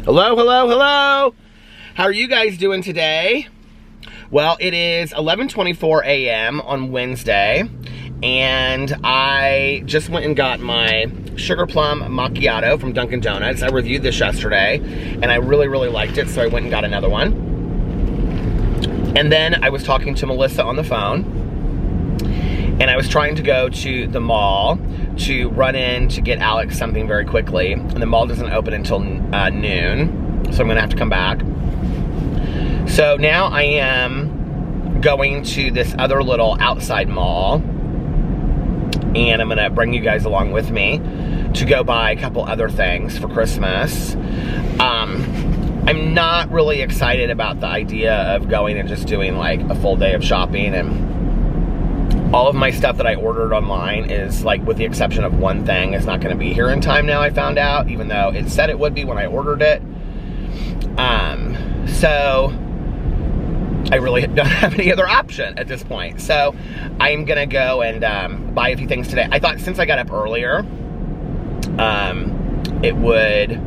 Hello, hello, hello. How are you guys doing today? Well, it is 11:24 a.m. on Wednesday, and I just went and got my sugar plum macchiato from Dunkin' Donuts. I reviewed this yesterday, and I really, really liked it, so I went and got another one. And then I was talking to Melissa on the phone, and I was trying to go to the mall to run in to get Alex something very quickly, and the mall doesn't open until noon, so I'm gonna have to come back. So now I am going to this other little outside mall, and I'm gonna bring you guys along with me to go buy a couple other things for Christmas. I'm not really excited about the idea of going and just doing like a full day of shopping, and all of my stuff that I ordered online is, like, with the exception of one thing, is not gonna be here in time now, I found out, even though it said it would be when I ordered it. So I really don't have any other option at this point. So I'm gonna go and buy a few things today. I thought since I got up earlier, it would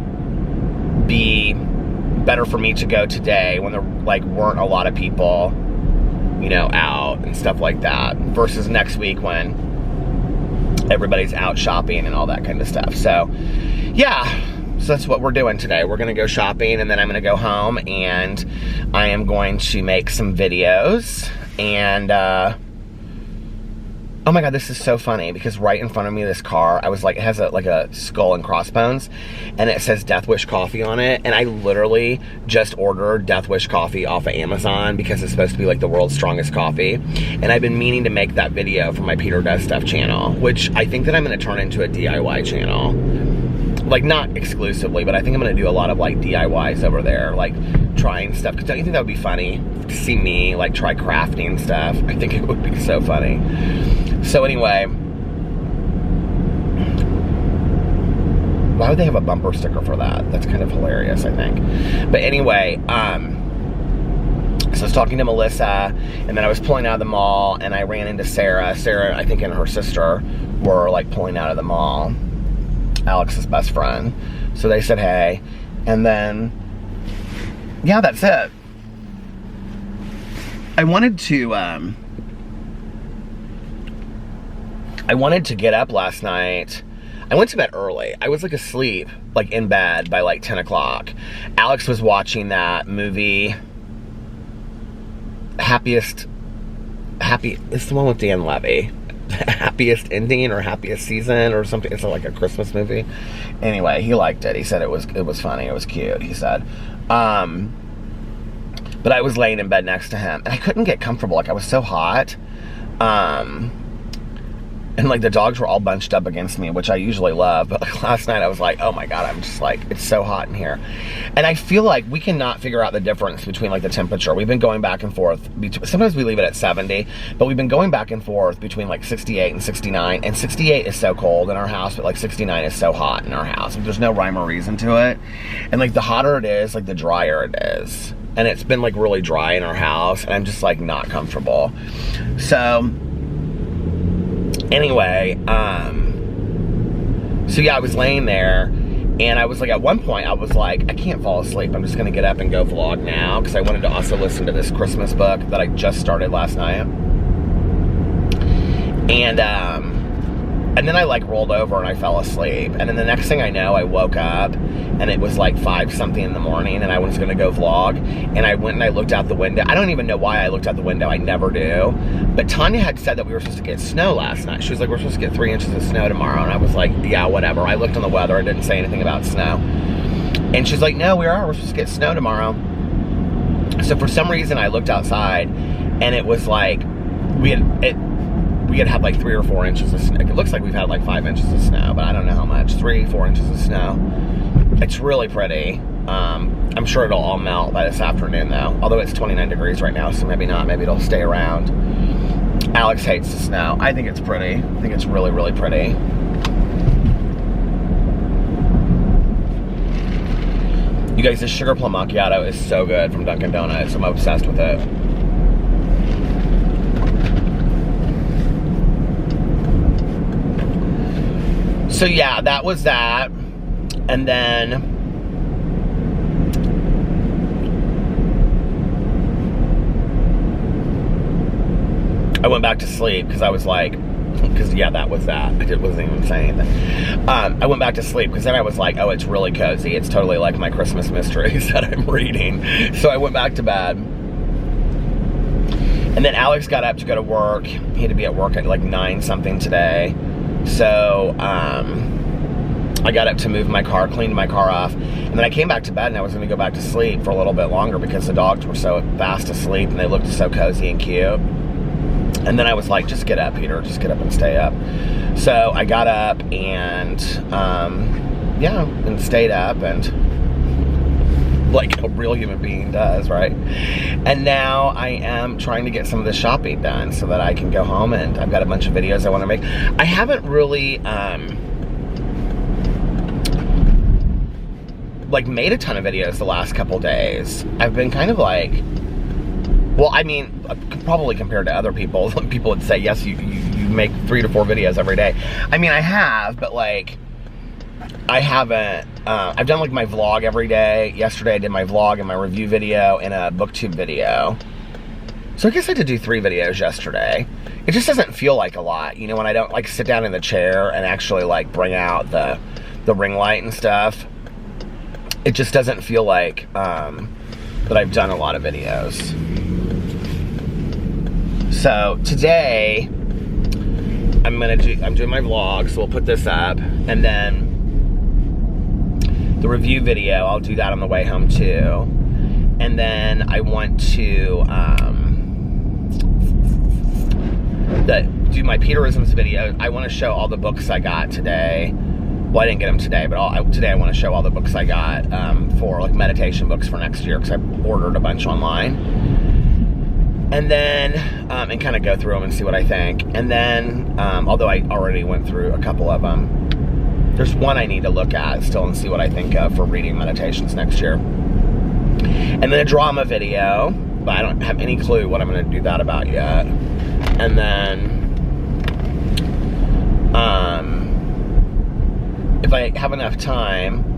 be better for me to go today when there weren't a lot of people, you know, out and stuff like that, versus next week when everybody's out shopping and all that kind of stuff. So yeah, so that's what we're doing today. We're gonna go shopping, and then I'm gonna go home, and I am going to make some videos. And oh my God, this is so funny, because right in front of me, this car, I was like, it has a skull and crossbones, and it says Death Wish coffee on it, and I literally just ordered Death Wish coffee off of Amazon because it's supposed to be like the world's strongest coffee, and I've been meaning to make that video for my Peter Does Stuff channel, which I think that I'm gonna turn into a DIY channel. Like, not exclusively, but I think I'm gonna do a lot of like DIYs over there, like trying stuff, because don't you think that would be funny to see me like try crafting stuff? I think it would be so funny. So anyway, why would they have a bumper sticker for that? That's kind of hilarious, I think. But anyway, so I was talking to Melissa, and then I was pulling out of the mall, and I ran into Sarah. Sarah, I think, and her sister were like pulling out of the mall, Alex's best friend. So they said hey, and then, yeah, that's it. I wanted to get up last night. I went to bed early. I was like asleep, like in bed by like 10 o'clock. Alex was watching that movie, it's the one with Dan Levy. Happiest Ending or Happiest Season or something. It's like a Christmas movie. Anyway, he liked it. He said it was funny. It was cute, he said. But I was laying in bed next to him, and I couldn't get comfortable. Like, I was so hot. And like the dogs were all bunched up against me, which I usually love, but like last night I was like, oh my God, I'm just like, it's so hot in here. And I feel like we cannot figure out the difference between like the temperature. We've been going back and forth, sometimes we leave it at 70, but we've been going back and forth between like 68 and 69, and 68 is so cold in our house, but like 69 is so hot in our house. Like, there's no rhyme or reason to it. And like the hotter it is, like the drier it is. And it's been like really dry in our house, and I'm just like not comfortable. So anyway, so yeah, I was laying there, and I was like, at one point, I was like, I can't fall asleep. I'm just gonna get up and go vlog now, because I wanted to also listen to this Christmas book that I just started last night. And then I like rolled over and I fell asleep. And then the next thing I know, I woke up, and it was like 5 something in the morning, and I was gonna go vlog. And I went and I looked out the window. I don't even know why I looked out the window. I never do. But Tanya had said that we were supposed to get snow last night. She was like, we're supposed to get 3 inches of snow tomorrow. And I was like, yeah, whatever. I looked on the weather. I didn't say anything about snow. And she's like, no, we're supposed to get snow tomorrow. So for some reason, I looked outside, and it was like, we had like 3 or 4 inches of snow. It looks like we've had like 5 inches of snow, but I don't know how much. 3, 4 inches of snow. It's really pretty. I'm sure it'll all melt by this afternoon though. Although it's 29 degrees right now, so maybe not. Maybe it'll stay around. Alex hates the snow. I think it's pretty. I think it's really, really pretty. You guys, this sugar plum macchiato is so good from Dunkin' Donuts. I'm obsessed with it. So yeah, that was that. And then back to sleep because I was like, yeah, that was that. I wasn't even saying anything. I went back to sleep because then I was like, oh, it's really cozy. It's totally like my Christmas mysteries that I'm reading. So I went back to bed. And then Alex got up to go to work. He had to be at work at like 9 something today. So I got up to move my car, cleaned my car off. And then I came back to bed and I was going to go back to sleep for a little bit longer because the dogs were so fast asleep and they looked so cozy and cute. And then I was like, just get up, Peter. Just get up and stay up. So I got up and, and stayed up and like a real human being does, right? And now I am trying to get some of the shopping done so that I can go home, and I've got a bunch of videos I want to make. I haven't really, like made a ton of videos the last couple days. I've been kind of like, well, I mean, probably compared to other people, people would say, yes, you make 3 to 4 videos every day. I mean, I have, but like, I haven't, I've done like my vlog every day. Yesterday I did my vlog and my review video and a booktube video. So I guess I did do 3 videos yesterday. It just doesn't feel like a lot, you know, when I don't like sit down in the chair and actually like bring out the ring light and stuff. It just doesn't feel like, that I've done a lot of videos. So today, I'm doing my vlog, so we'll put this up, and then the review video, I'll do that on the way home too. And then I want to do my Peterisms video. I want to show all the books I got today. Well, I didn't get them today, but today I want to show all the books I got for like meditation books for next year because I ordered a bunch online. And then, and kind of go through them and see what I think. And then, although I already went through a couple of them, there's one I need to look at still and see what I think of for reading meditations next year. And then a drama video, but I don't have any clue what I'm going to do that about yet. And then, if I have enough time,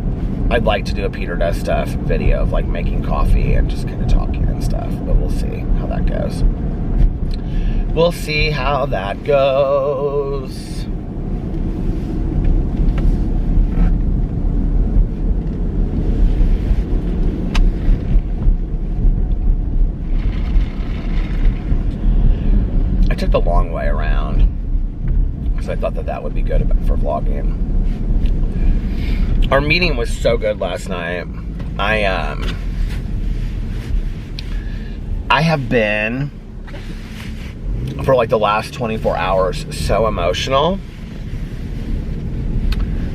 I'd like to do a Peter Does Stuff video of like making coffee and just kind of talking and stuff, but we'll see how that goes. We'll see how that goes. I took the long way around because I thought that would be good for vlogging. Our meeting was so good last night. I have been, for like the last 24 hours, so emotional.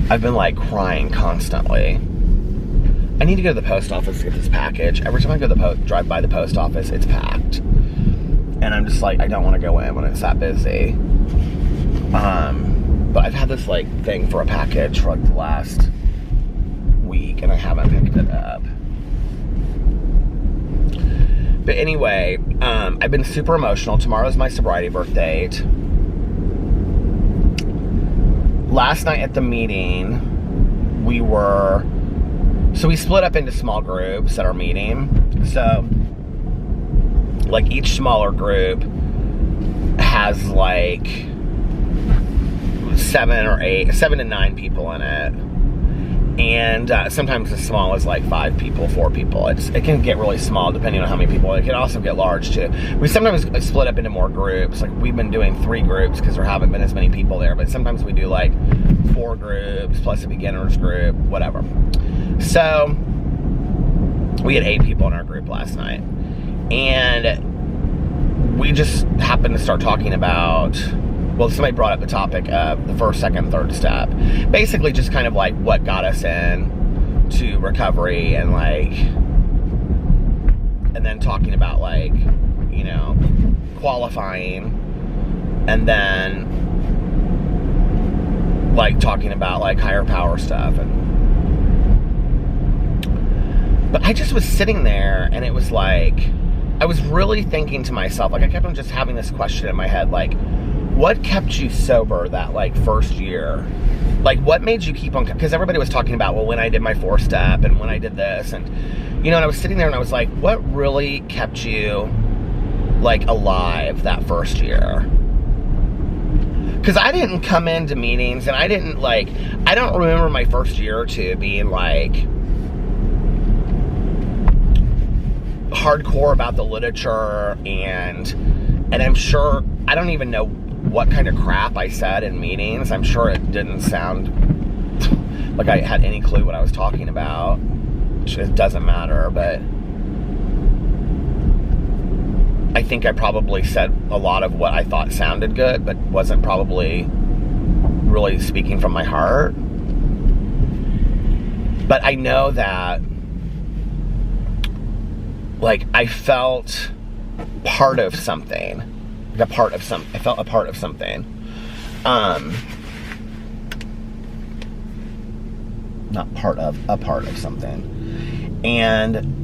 I've been like crying constantly. I need to go to the post office to get this package. Every time I go to drive by the post office, it's packed. And I'm just like, I don't want to go in when it's that busy. But I've had this like thing for a package for like the last week and I haven't picked it up. But anyway, I've been super emotional. Tomorrow's my sobriety birth date. Last night at the meeting, we split up into small groups at our meeting. So, like each smaller group has like 7 to 9 people in it. And sometimes as small as like 5 people, 4 people. It can get really small depending on how many people. It can also get large too. We sometimes split up into more groups. Like we've been doing 3 groups because there haven't been as many people there. But sometimes we do like 4 groups plus a beginners group, whatever. So we had 8 people in our group last night. And we just happened to start talking about, well, somebody brought up the topic of the first, second, third step. Basically just kind of like what got us in to recovery and like, and then talking about like, you know, qualifying, and then like talking about like higher power stuff. But I just was sitting there and it was like, I was really thinking to myself, like I kept on just having this question in my head, like, what kept you sober that like first year? Like what made you keep on, because everybody was talking about, well, when I did my 4-step and when I did this, and you know, and I was sitting there and I was like, what really kept you like alive that first year? Because I didn't come into meetings, and I don't remember my first year or two being like hardcore about the literature, and I'm sure, I don't even know what kind of crap I said in meetings. I'm sure it didn't sound like I had any clue what I was talking about. It doesn't matter, but I think I probably said a lot of what I thought sounded good, but wasn't probably really speaking from my heart. But I know that, like, I felt part of something. I felt a part of something. Not part of, a part of something. And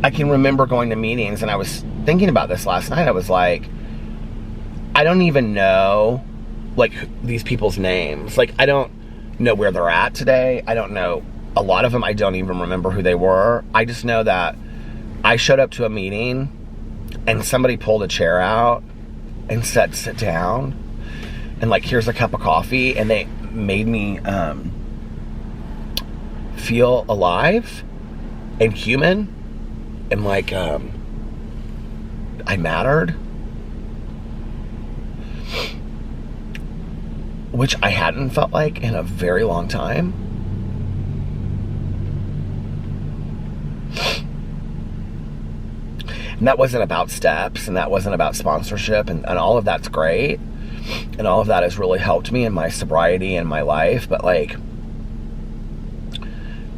I can remember going to meetings, and I was thinking about this last night. I was like, I don't even know, like, these people's names. Like, I don't know where they're at today. I don't know. A lot of them, I don't even remember who they were. I just know that I showed up to a meeting, and somebody pulled a chair out and said, sit down, and, like, here's a cup of coffee, and they made me feel alive and human, and like I mattered, which I hadn't felt like in a very long time. And that wasn't about steps, and that wasn't about sponsorship, and all of that's great, and all of that has really helped me in my sobriety and my life. But, like,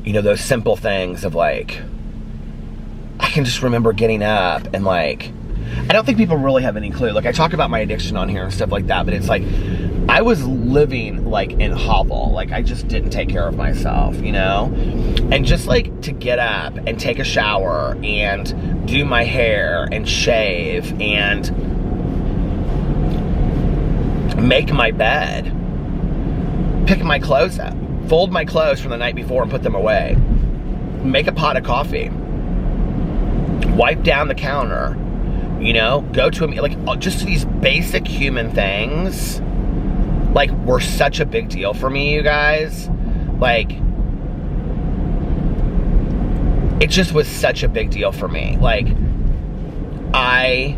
you know, those simple things of, like, I can just remember getting up and, like, I don't think people really have any clue. Like, I talk about my addiction on here and stuff like that, but it's like, I was living, like, in hovel. Like, I just didn't take care of myself, you know? And just, like, to get up and take a shower and do my hair and shave and make my bed, pick my clothes up, fold my clothes from the night before and put them away, make a pot of coffee, wipe down the counter, you know, go to a, like, just these basic human things, like, were such a big deal for me, you guys. Like, it just was such a big deal for me. Like, I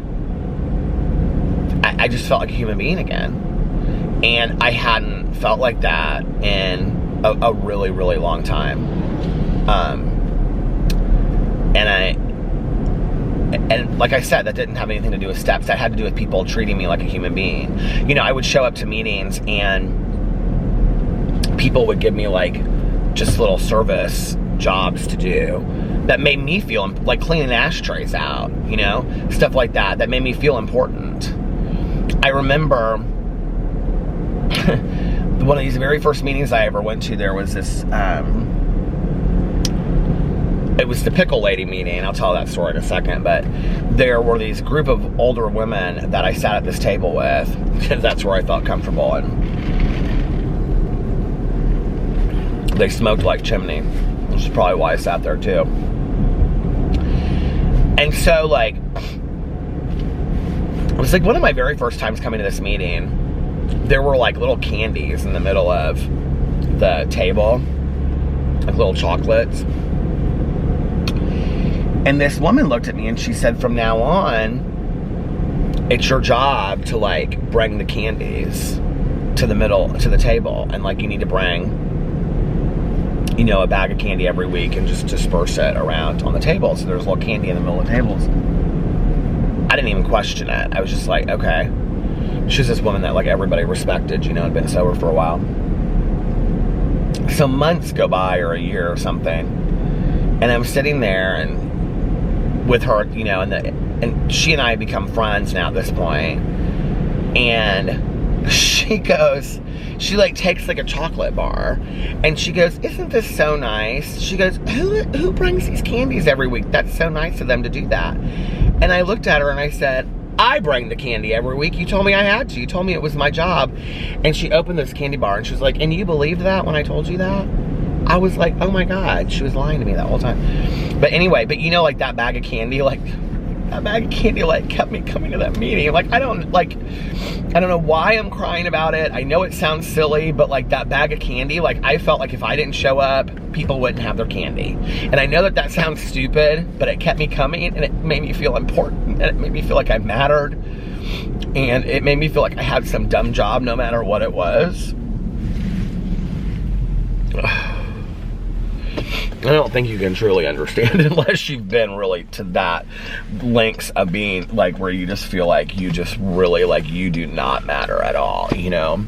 just felt like a human being again. And I hadn't felt like that in a really, really long time. And like I said, that didn't have anything to do with steps. That had to do with people treating me like a human being. You know, I would show up to meetings, and people would give me, like, just little service jobs to do that made me feel, like, cleaning ashtrays out, you know? Stuff like that, that made me feel important. I remember one of these very first meetings I ever went to, there was this, it was the pickle lady meeting. I'll tell that story in a second, but there were these group of older women that I sat at this table with, because that's where I felt comfortable, and they smoked like chimney, which is probably why I sat there too. And so, like, it was like one of my very first times coming to this meeting. There were, like, little candies in the middle of the table, like little chocolates. And this woman looked at me and she said, from now on, it's your job to, like, bring the candies to the middle, to the table. And, like, you need to bring, you know, a bag of candy every week and just disperse it around on the table. So there's a little candy in the middle of the tables. I didn't even question it. I was just like, okay. She was this woman that, like, everybody respected, you know, had been sober for a while. So months go by, or a year or something, and I'm sitting there and with her, you know, and she and I have become friends now at this point. And she goes, she, like, takes, like, a chocolate bar, and she goes, isn't this so nice? She goes, who brings these candies every week? That's so nice of them to do that. And I looked at her and I said, I bring the candy every week. You told me I had to. You told me it was my job. And she opened this candy bar and she was like, and you believed that when I told you that? I was like, oh my God, she was lying to me that whole time. But anyway, but you know, like, that bag of candy, like, that bag of candy, like, kept me coming to that meeting. Like, I don't know why I'm crying about it. I know it sounds silly, but like that bag of candy, like I felt like if I didn't show up, people wouldn't have their candy. And I know that that sounds stupid, but it kept me coming, and it made me feel important, and it made me feel like I mattered, and it made me feel like I had some dumb job no matter what it was. I don't think you can truly understand unless you've been really to that lengths of being like where you just feel like you just really like you do not matter at all, you know?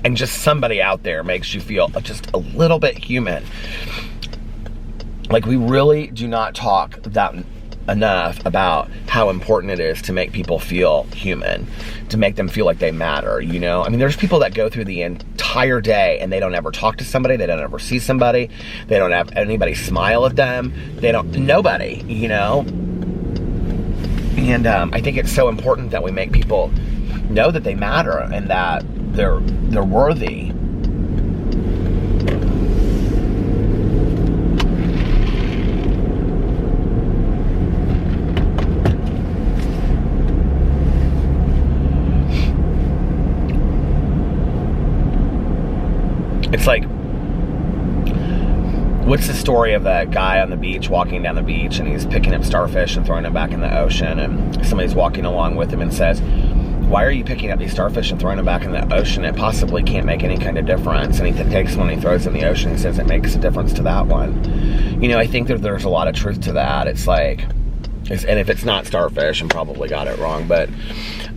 And just somebody out there makes you feel just a little bit human. Like, we really do not talk that enough about how important it is to make people feel human, to make them feel like they matter, you know? I mean, there's people that go through the entire day and they don't ever talk to somebody, they don't ever see somebody, they don't have anybody smile at them, nobody, you know? And I think it's so important that we make people know that they matter and that they're worthy. It's like, what's the story of that guy on the beach walking down the beach and he's picking up starfish and throwing them back in the ocean, and somebody's walking along with him and says, why are you picking up these starfish and throwing them back in the ocean? It possibly can't make any kind of difference. And he takes one and he throws it in the ocean and says it makes a difference to that one. You know, I think that there's a lot of truth to that. It's like, and if it's not starfish, I probably got it wrong, but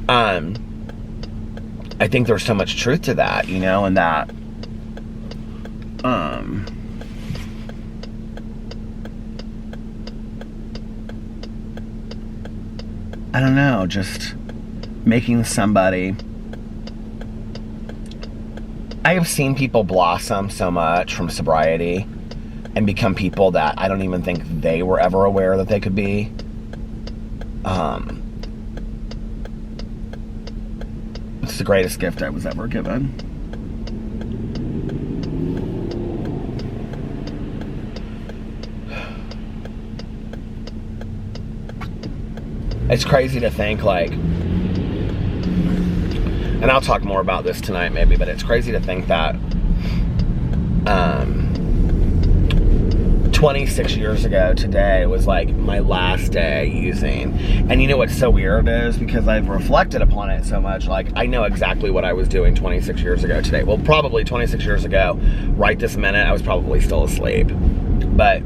I think there's so much truth to that, you know, and that I don't know, just making somebody... I have seen people blossom so much from sobriety and become people that I don't even think they were ever aware that they could be. It's the greatest gift I was ever given. It's crazy to think, like, and I'll talk more about this tonight maybe, but it's crazy to think that 26 years ago today was like my last day using. And you know what's so weird is, because I've reflected upon it so much, like I know exactly what I was doing 26 years ago today. Well, probably 26 years ago, right this minute, I was probably still asleep. But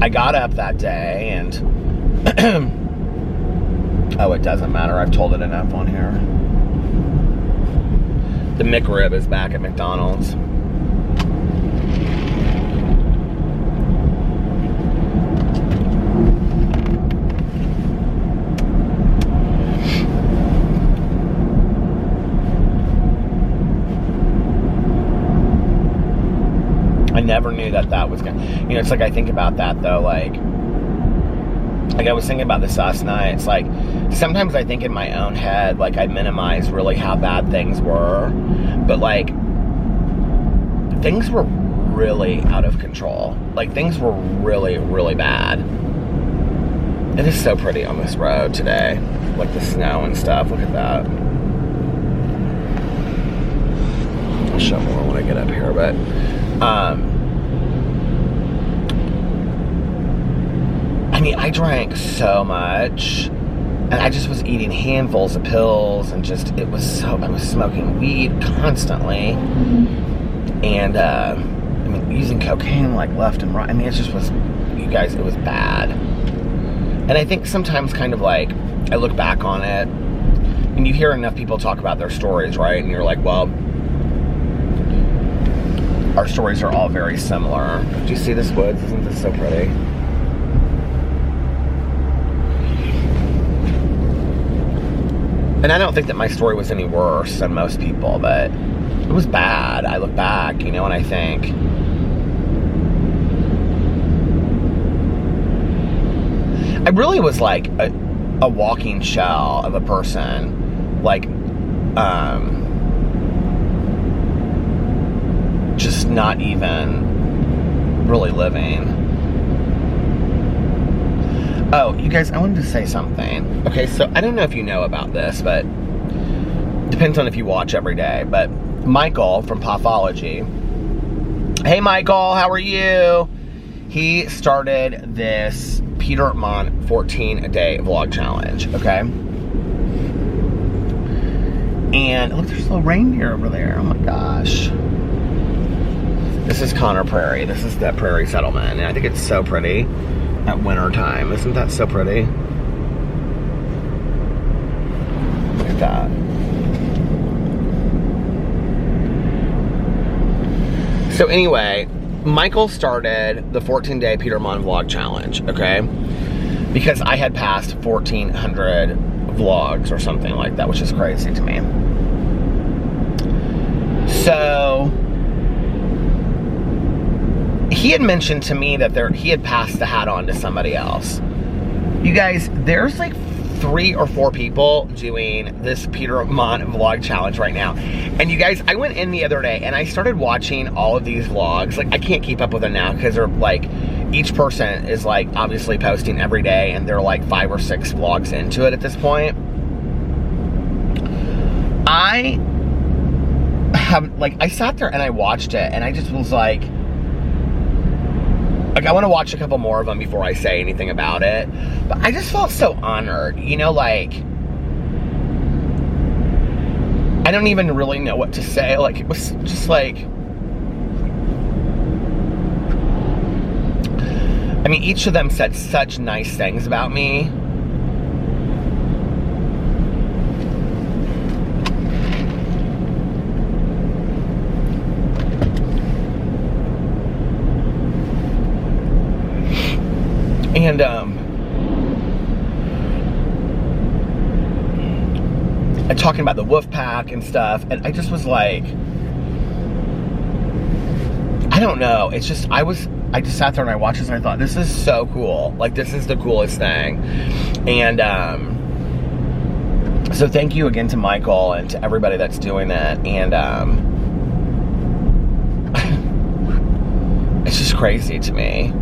I got up that day and oh, it doesn't matter. I've told it enough on here. The McRib is back at McDonald's. I never knew that was gonna, you know, it's like I think about that though, like I was thinking about this last night. It's like sometimes I think in my own head, like I minimize really how bad things were, but like things were really out of control. Like things were really, really bad. It is so pretty on this road today, like the snow and stuff. Look at that. I'll show more when I get up here, but I mean, I drank so much, and I just was eating handfuls of pills, and just, I was smoking weed constantly, and, I mean, using cocaine, like, left and right. I mean, it just was, you guys, it was bad. And I think sometimes kind of like, I look back on it, and you hear enough people talk about their stories, right? And you're like, well, our stories are all very similar. Do you see this woods? Isn't this so pretty? And I don't think that my story was any worse than most people, but it was bad. I look back, you know, and I think, I really was like a walking shell of a person, like, just not even really living. Oh, you guys, I wanted to say something. Okay, so I don't know if you know about this, but depends on if you watch every day. But Michael from Pathology, hey Michael, how are you? He started this Peter Monn 14-a-day vlog challenge, okay? And look, there's a little reindeer over there. Oh my gosh. This is Connor Prairie. This is the Prairie Settlement, and I think it's so pretty at winter time. Isn't that so pretty? Look at that. So anyway, Michael started the 14-day Peter Monn vlog challenge, okay? Because I had passed 1,400 vlogs or something like that, which is crazy to me. So he had mentioned to me that he had passed the hat on to somebody else. You guys, there's like 3 or 4 people doing this Peter Monn vlog challenge right now. And you guys, I went in the other day and I started watching all of these vlogs. Like, I can't keep up with them now because they're like, each person is like obviously posting every day, and they're like 5 or 6 vlogs into it at this point. I sat there and I watched it, and I just was like, I want to watch a couple more of them before I say anything about it. But I just felt so honored, you know, like, I don't even really know what to say. Like, it was just like, I mean, each of them said such nice things about me. And talking about the wolf pack and stuff, and I just was like, I don't know, it's just, I just sat there and I watched this and I thought, this is so cool. Like, this is the coolest thing. And so thank you again to Michael and to everybody that's doing it. And it's just crazy to me.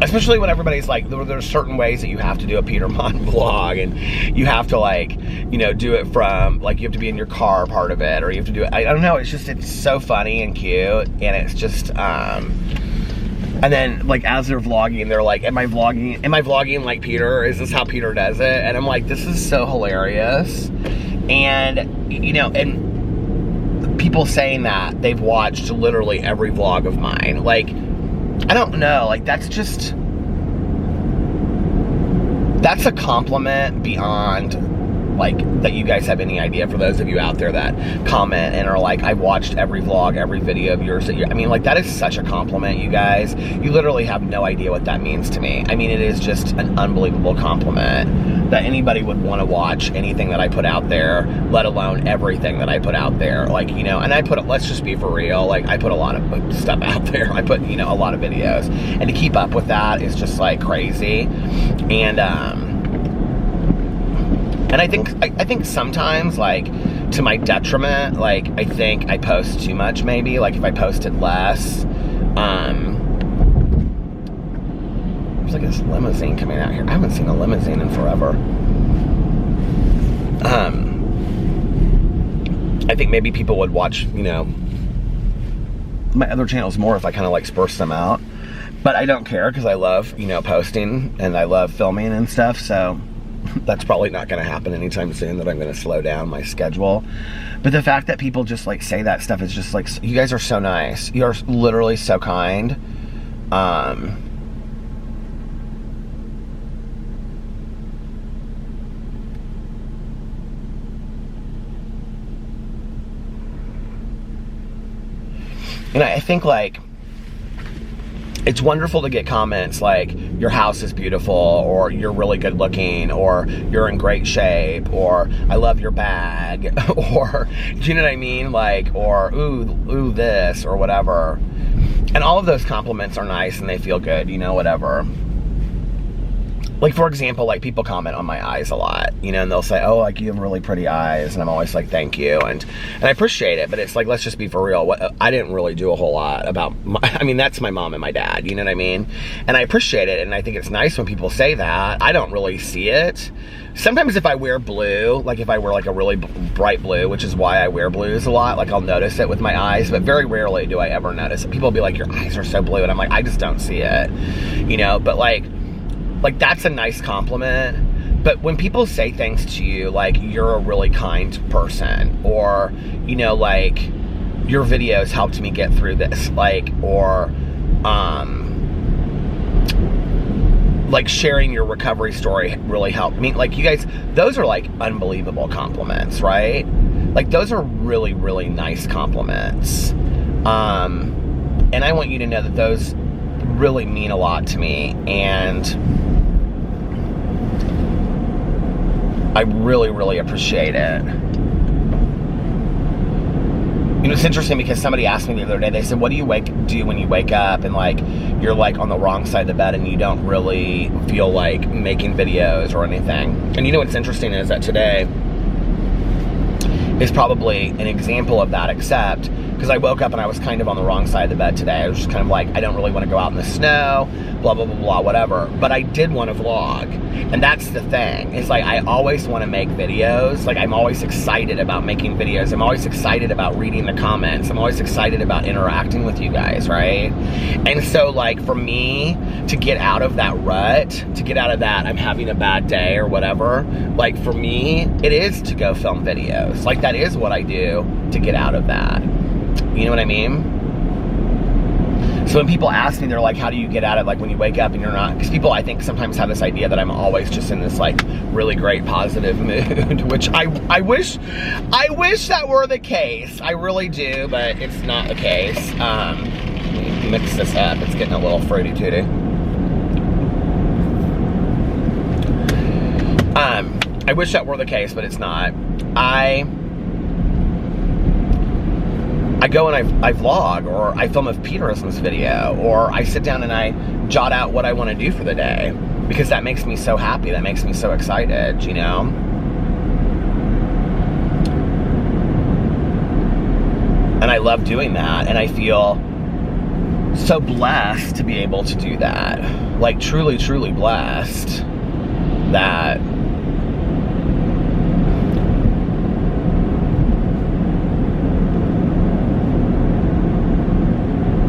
Especially when everybody's like, there's certain ways that you have to do a Peter Monn vlog, and you have to, like, you know, do it from, like, you have to be in your car part of it, or you have to do it, I don't know, it's just, it's so funny and cute, and it's just, and then, like, as they're vlogging, they're like, am I vlogging like Peter? Is this how Peter does it? And I'm like, this is so hilarious. And, you know, and people saying that they've watched literally every vlog of mine, like, I don't know, like, that's just, that's a compliment beyond, like, that you guys have any idea, for those of you out there that comment and are like, I've watched every vlog, every video of yours that I mean, like, that is such a compliment, you guys. You literally have no idea what that means to me. I mean, it is just an unbelievable compliment that anybody would want to watch anything that I put out there, let alone everything that I put out there. Like, you know, and I put, let's just be for real, like, I put a lot of stuff out there. I put, you know, a lot of videos, and to keep up with that is just, like, crazy. And I think sometimes, like, to my detriment, like, I think I post too much, maybe. Like, if I posted less, there's like this limousine coming out here. I haven't seen a limousine in forever. I think maybe people would watch, you know, my other channels more if I kind of, like, spurse them out. But I don't care, because I love, you know, posting, and I love filming and stuff, so that's probably not going to happen anytime soon, that I'm going to slow down my schedule. But the fact that people just, like, say that stuff is just, like, you guys are so nice. You are literally so kind. And I think, like, it's wonderful to get comments like, your house is beautiful, or you're really good looking, or you're in great shape, or I love your bag, or, do you know what I mean? Like, or, ooh, this, or whatever. And all of those compliments are nice and they feel good, you know, whatever. like, for example, like, people comment on my eyes a lot, you know, and they'll say, oh, like, you have really pretty eyes, and I'm always like, thank you, and I appreciate it, but it's like, let's just be for real. I didn't really do a whole lot about I mean, that's my mom and my dad, you know what I mean? And I appreciate it, and I think it's nice when people say that. I don't really see it. Sometimes if I wear blue, like if I wear like a really bright blue, which is why I wear blues a lot, like I'll notice it with my eyes, but very rarely do I ever notice it. People will be like, your eyes are so blue, and I'm like, I just don't see it, you know, but like that's a nice compliment. But when people say things to you like you're a really kind person, or, you know, like, your videos helped me get through this, like, or like sharing your recovery story really helped me, like, you guys, those are like unbelievable compliments, right? Like, those are really, really nice compliments, and I want you to know that those really mean a lot to me, and I really, really appreciate it. You know, it's interesting because somebody asked me the other day, they said, what do you do when you wake up and, like, you're, like, on the wrong side of the bed and you don't really feel like making videos or anything? And you know what's interesting is that today is probably an example of that, except because I woke up and I was kind of on the wrong side of the bed today. I was just kind of like, I don't really want to go out in the snow, blah, blah, blah, blah, whatever. But I did want to vlog. And that's the thing. It's like, I always want to make videos. Like, I'm always excited about making videos. I'm always excited about reading the comments. I'm always excited about interacting with you guys, right? And so, like, for me to get out of that rut, to get out of that, I'm having a bad day or whatever, like, for me, it is to go film videos. Like, that is what I do to get out of that. You know what I mean? So when people ask me, they're like, how do you get out of, like, when you wake up and you're not, because people, I think, sometimes have this idea that I'm always just in this, like, really great positive mood, which I wish that were the case. I really do, but it's not the case. Let me mix this up. It's getting a little fruity tooty. I wish that were the case, but it's not. I go and I vlog, or I film a Peterisms video, or I sit down and I jot out what I want to do for the day, because that makes me so happy, that makes me so excited, you know? And I love doing that, and I feel so blessed to be able to do that. Like, truly, truly blessed that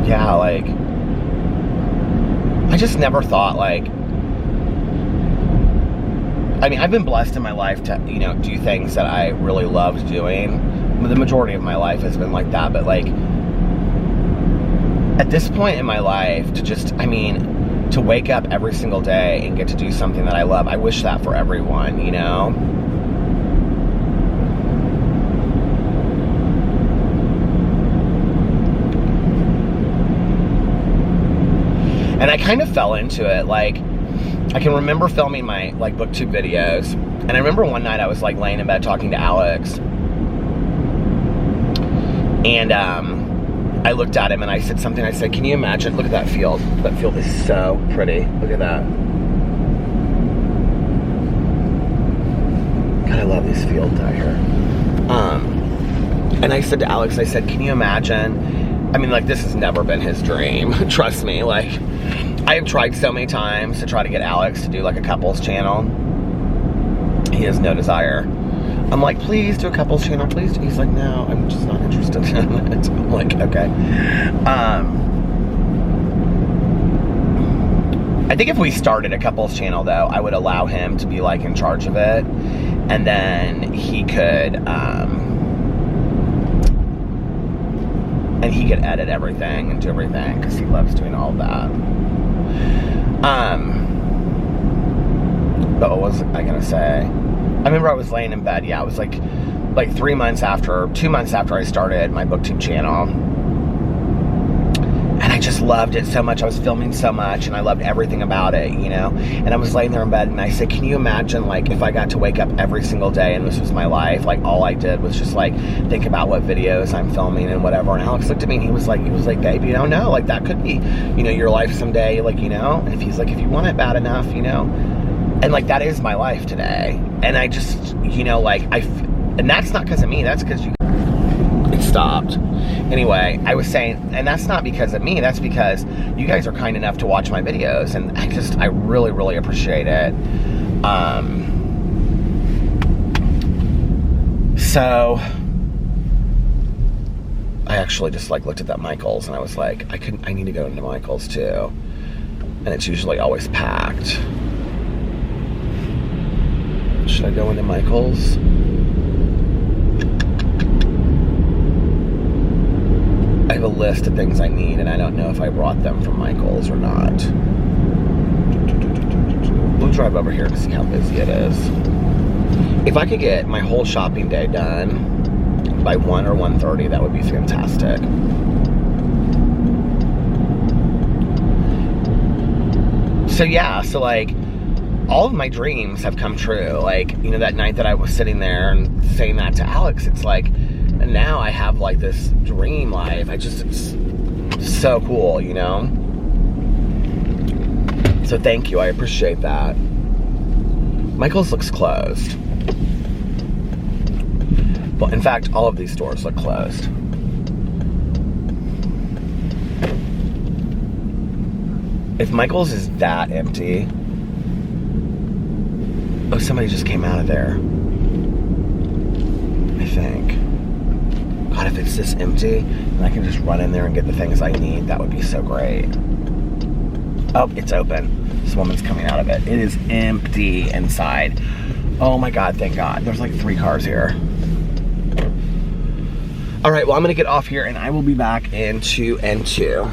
yeah, like, I just never thought, like, I mean, I've been blessed in my life to, you know, do things that I really loved doing. The majority of my life has been like that, but, like, at this point in my life, to just, I mean, to wake up every single day and get to do something that I love, I wish that for everyone, you know? And I kind of fell into it. Like, I can remember filming my, like, booktube videos, and I remember one night I was, like, laying in bed talking to Alex, and I looked at him and I said something. I said, can you imagine, look at that field. That field is so pretty. Look at that. God, I love these fields out here. And I said to Alex, I said, can you imagine, I mean, like, this has never been his dream. Trust me, like, I have tried so many times to try to get Alex to do, like, a couples channel. He has no desire. I'm like, please do a couples channel, please. He's like, no, I'm just not interested in it. I'm like, okay. I think if we started a couples channel, though, I would allow him to be, like, in charge of it. And then he could, edit everything and do everything, because he loves doing all of that. But what was I gonna say? I remember I was laying in bed, yeah, it was like 2 months after I started my booktube channel. And I just loved it so much. I was filming so much, and I loved everything about it, you know? And I was laying there in bed, and I said, can you imagine, like, if I got to wake up every single day and this was my life? Like, all I did was just, like, think about what videos I'm filming and whatever. And Alex looked at me, and he was like, babe, you don't know. Like, that could be, you know, your life someday, like, you know? And if he's like, if you want it bad enough, you know, And like, that is my life today. And I just, you know, like, and that's not because of me, that's because it stopped. Anyway, I was saying, and that's not because of me, that's because you guys are kind enough to watch my videos, and I really, really appreciate it. So I actually just like looked at that Michael's, and I was like, I need to go into Michael's too. And it's usually always packed. Should I go into Michael's? I have a list of things I need, and I don't know if I brought them from Michael's or not. We'll drive over here to see how busy it is. If I could get my whole shopping day done by 1 or 1:30, that would be fantastic. So yeah, so like, all of my dreams have come true. Like, you know, that night that I was sitting there and saying that to Alex, it's like, and now I have like this dream life. It's so cool, you know? So thank you, I appreciate that. Michael's looks closed. Well, in fact, all of these stores look closed. If Michael's is that empty, oh, somebody just came out of there, I think. God, if it's this empty, and I can just run in there and get the things I need, that would be so great. Oh, it's open. This woman's coming out of it. It is empty inside. Oh my God, thank God. There's like 3 cars here. All right, well, I'm gonna get off here and I will be back into N2.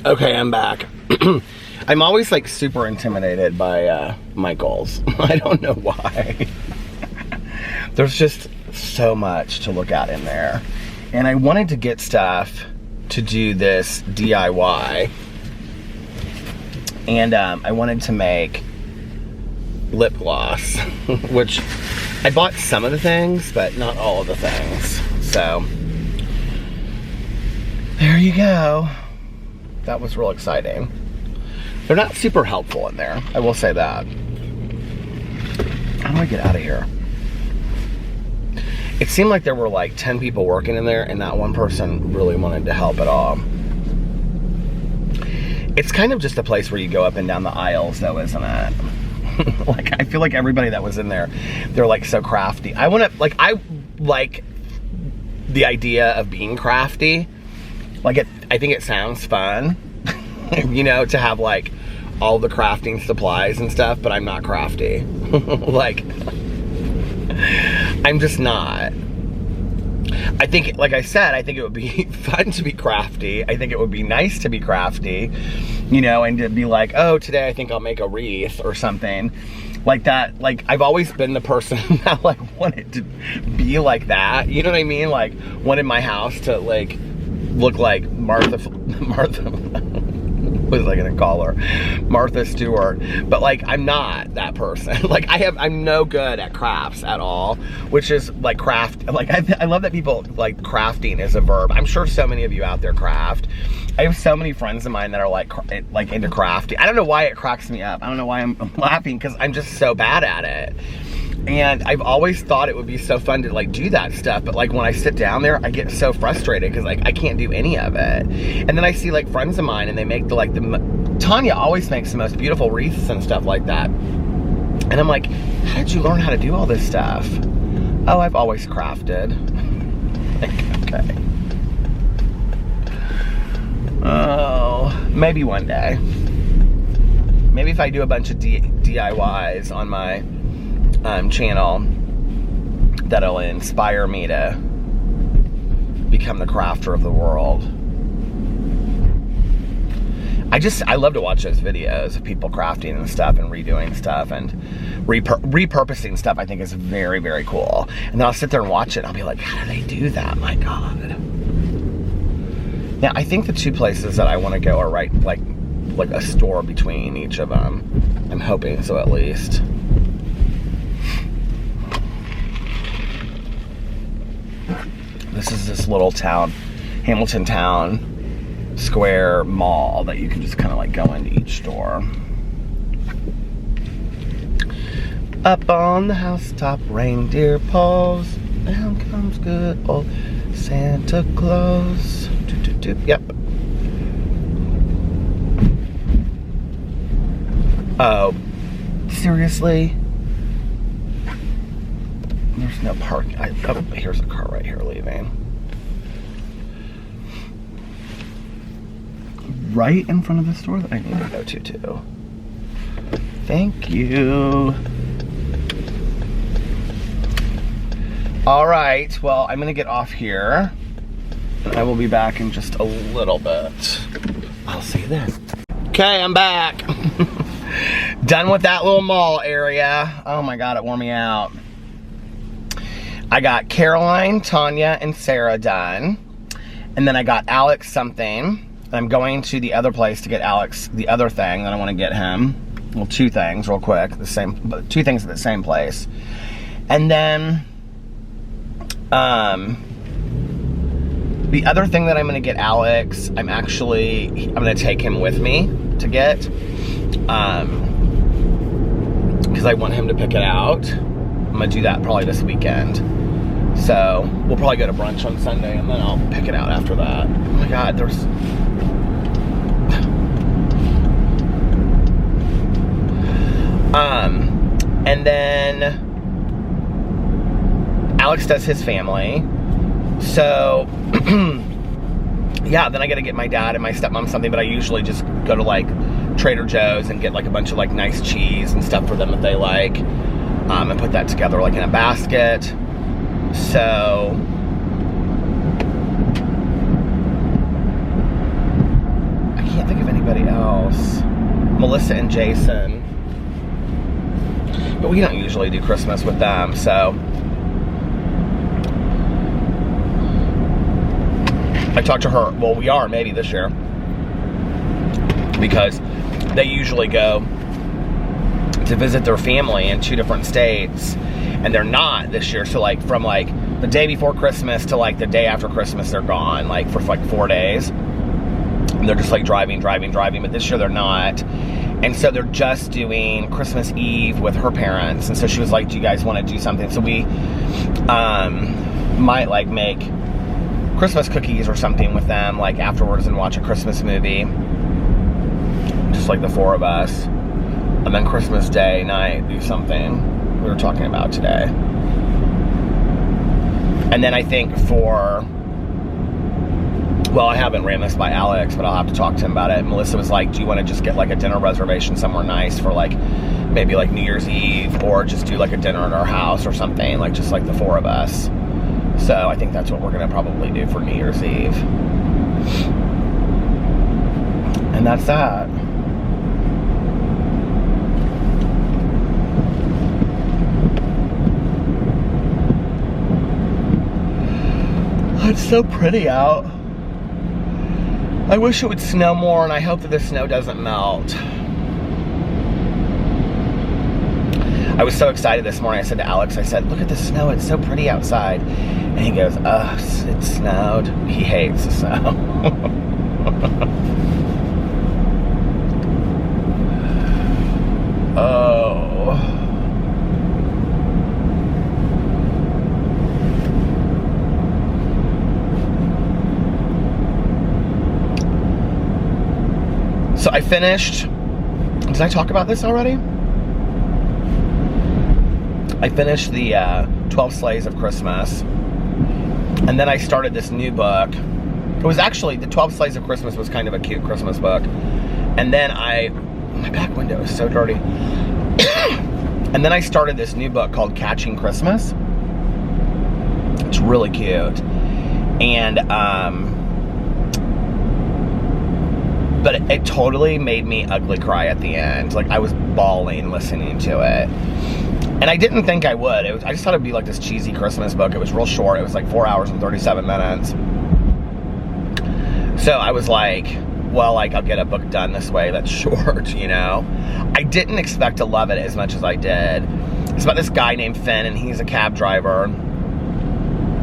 Okay, I'm back. I'm always like super intimidated by Michael's. I don't know why. There's just so much to look at in there. And I wanted to get stuff to do this DIY. And I wanted to make lip gloss, which I bought some of the things, but not all of the things. So, there you go. That was real exciting. They're not super helpful in there, I will say that. How do I get out of here? It seemed like there were like 10 people working in there and not one person really wanted to help at all. It's kind of just a place where you go up and down the aisles though, isn't it? Like, I feel like everybody that was in there, they're like so crafty. I like the idea of being crafty. Like, I think it sounds fun, you know, to have like all the crafting supplies and stuff, but I'm not crafty. Like, I'm just not. I think, like I said, I think it would be fun to be crafty. I think it would be nice to be crafty, you know, and to be like, oh, today I think I'll make a wreath or something like that. Like, I've always been the person that like wanted to be like that. You know what I mean? Like, wanted my house to like look like Martha, what was I gonna call her? Martha Stewart. But like, I'm not that person. Like, I'm no good at crafts at all, which is like craft. Like, I love that people like crafting is a verb. I'm sure so many of you out there craft. I have so many friends of mine that are like into crafting. I don't know why it cracks me up. I don't know why I'm laughing, because I'm just so bad at it. And I've always thought it would be so fun to like do that stuff, but like when I sit down there, I get so frustrated because like I can't do any of it. And then I see like friends of mine and they make Tanya always makes the most beautiful wreaths and stuff like that. And I'm like, how did you learn how to do all this stuff? Oh, I've always crafted. Like, okay. Oh, maybe one day. Maybe if I do a bunch of DIYs on my channel, that'll inspire me to become the crafter of the world. I love to watch those videos of people crafting and stuff and redoing stuff and repurposing stuff. I think is very, very cool. And then I'll sit there and watch it and I'll be like, how do they do that? My God. Now, I think the 2 places that I want to go are right, like a store between each of them. I'm hoping so, at least. This is this little town, Hamilton Town Square mall that you can just kind of like go into each store. Up on the housetop, reindeer paws. Down comes good old Santa Claus. Doop, doop, doop. Yep. Oh, seriously? There's no parking. Oh, here's a car right here leaving. Right in front of the store that I need to go to, too. Thank you. All right, well, I'm gonna get off here. And I will be back in just a little bit. I'll see you then. Okay, I'm back. Done with that little mall area. Oh my God, it wore me out. I got Caroline, Tanya, and Sarah done. And then I got Alex something. And I'm going to the other place to get Alex the other thing that I want to get him. Well, two things real quick. Two things at the same place. And then the other thing that I'm going to get Alex, I'm going to take him with me to get. Because I want him to pick it out. I'm going to do that probably this weekend. So, we'll probably go to brunch on Sunday and then I'll pick it out after that. Oh my God, there's... And then Alex does his family. So, yeah, then I gotta get my dad and my stepmom something, but I usually just go to like Trader Joe's and get like a bunch of like nice cheese and stuff for them that they like, and put that together like in a basket. So, I can't think of anybody else. Melissa and Jason. But we don't usually do Christmas with them, so. I talked to her, well, we are maybe this year. Because they usually go to visit their family in 2 different states. And they're not this year, so like from like the day before Christmas to like the day after Christmas, they're gone, like for like 4 days. And they're just like driving, but this year they're not. And so they're just doing Christmas Eve with her parents. And so she was like, do you guys want to do something? So we might like make Christmas cookies or something with them like afterwards and watch a Christmas movie. Just like the 4 of us. And then Christmas Day night do something we were talking about today. And then I think well, I haven't ran this by Alex, but I'll have to talk to him about it. Melissa was like, do you want to just get like a dinner reservation somewhere nice for like, maybe like New Year's Eve, or just do like a dinner at our house or something, like just like the 4 of us. So I think that's what we're going to probably do for New Year's Eve. And that's that. It's so pretty out. I wish it would snow more, and I hope that the snow doesn't melt. I was so excited this morning. I said to Alex, I said, look at the snow, it's so pretty outside. And he goes, oh, it snowed. He hates the snow. Oh. So I finished, did I talk about this already? I finished the 12 Sleighs of Christmas, and then I started this new book. It was actually, the 12 Sleighs of Christmas was kind of a cute Christmas book. And then my back window is so dirty. And then I started this new book called Catching Christmas. It's really cute. And, but it totally made me ugly cry at the end. Like, I was bawling listening to it. And I didn't think I would. I just thought it'd be like this cheesy Christmas book. It was real short. It was like 4 hours and 37 minutes. So I was like, well, like, I'll get a book done this way that's short, you know? I didn't expect to love it as much as I did. It's about this guy named Finn, and he's a cab driver.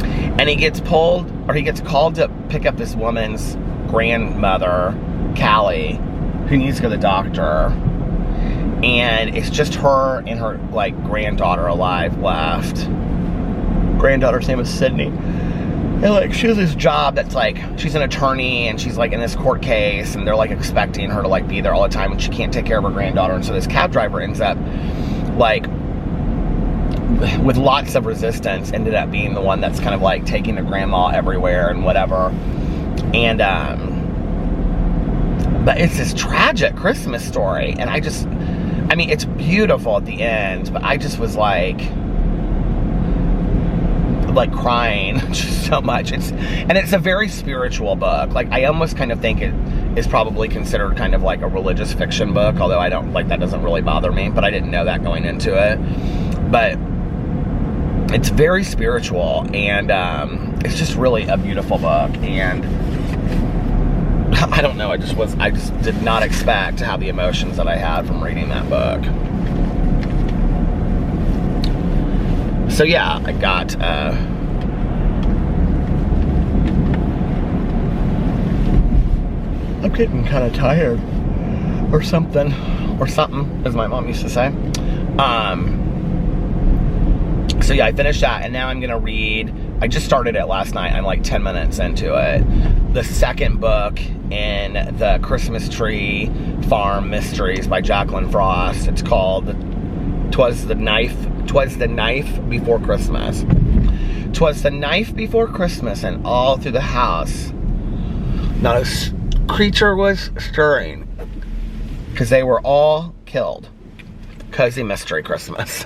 And he gets called to pick up this woman's grandmother, Callie, who needs to go to the doctor. And it's just her and her, like, granddaughter alive left. Granddaughter's name is Sydney. And, like, she has this job that's, like, she's an attorney, and she's, like, in this court case, and they're, like, expecting her to, like, be there all the time, and she can't take care of her granddaughter. And so this cab driver ends up, like, with lots of resistance, ended up being the one that's kind of, like, taking the grandma everywhere and whatever. And, but it's this tragic Christmas story, and I mean, it's beautiful at the end, but I just was like crying just so much. And it's a very spiritual book. Like, I almost kind of think it is probably considered kind of like a religious fiction book, although I don't, like, that doesn't really bother me, but I didn't know that going into it. But it's very spiritual, and it's just really a beautiful book. And I don't know, I just did not expect to have the emotions that I had from reading that book. So yeah, I got, I'm getting kind of tired, or something, as my mom used to say. So yeah, I finished that, and now I'm gonna read, I just started it last night, I'm like 10 minutes into it, the second book in the Christmas Tree Farm Mysteries by Jacqueline Frost. It's called 'Twas the Knife Before Christmas. 'Twas the night before Christmas, and all through the house not a creature was stirring, because they were all killed. Cozy Mystery Christmas.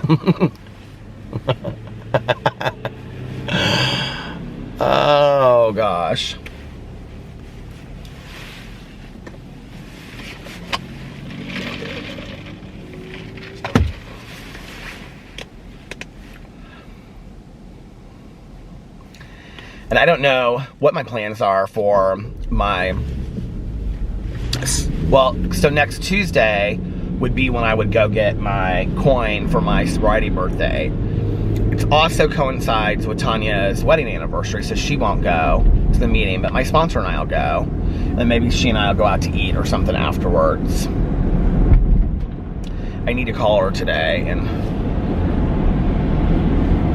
Oh gosh. And I don't know what my plans are for my, well, so next Tuesday would be when I would go get my coin for my sobriety birthday. It also coincides with Tanya's wedding anniversary, so she won't go to the meeting, but my sponsor and I will go. And maybe she and I will go out to eat or something afterwards. I need to call her today and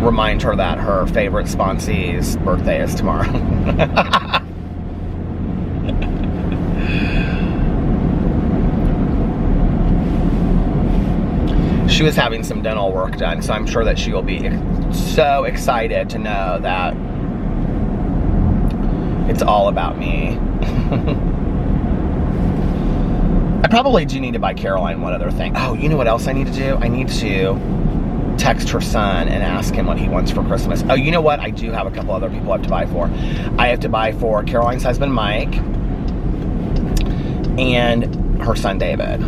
remind her that her favorite sponsee's birthday is tomorrow. She was having some dental work done, so I'm sure that she will be so excited to know that it's all about me. I probably do need to buy Caroline one other thing. Oh, you know what else I need to do? I need to text her son and ask him what he wants for Christmas. Oh, you know what? I do have a couple other people I have to buy for. I have to buy for Caroline's husband, Mike, and her son, David.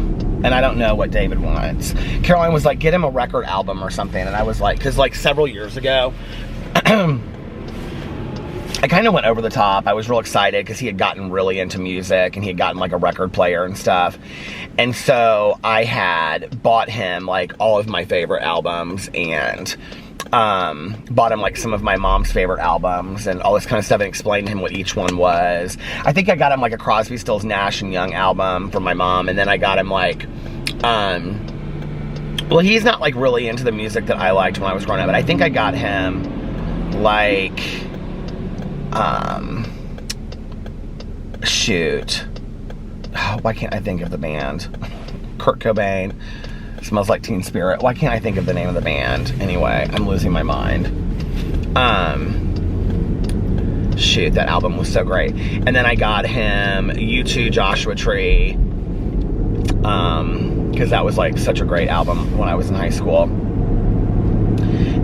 And I don't know what David wants. Caroline was like, get him a record album or something. And I was like, because like several years ago, I kind of went over the top. I was real excited because he had gotten really into music and he had gotten like a record player and stuff. And so I had bought him like all of my favorite albums and bought him like some of my mom's favorite albums and all this kind of stuff and explained to him what each one was. I think I got him like a Crosby, Stills, Nash and Young album from my mom, and then I got him like, well, he's not like really into the music that I liked when I was growing up, but I think I got him like, shoot, oh, why can't I think of the band? Kurt Cobain. Smells Like Teen Spirit. Why can't I think of the name of the band? Anyway, I'm losing my mind. Shoot, that album was so great. And then I got him U2 Joshua Tree, because that was like such a great album when I was in high school.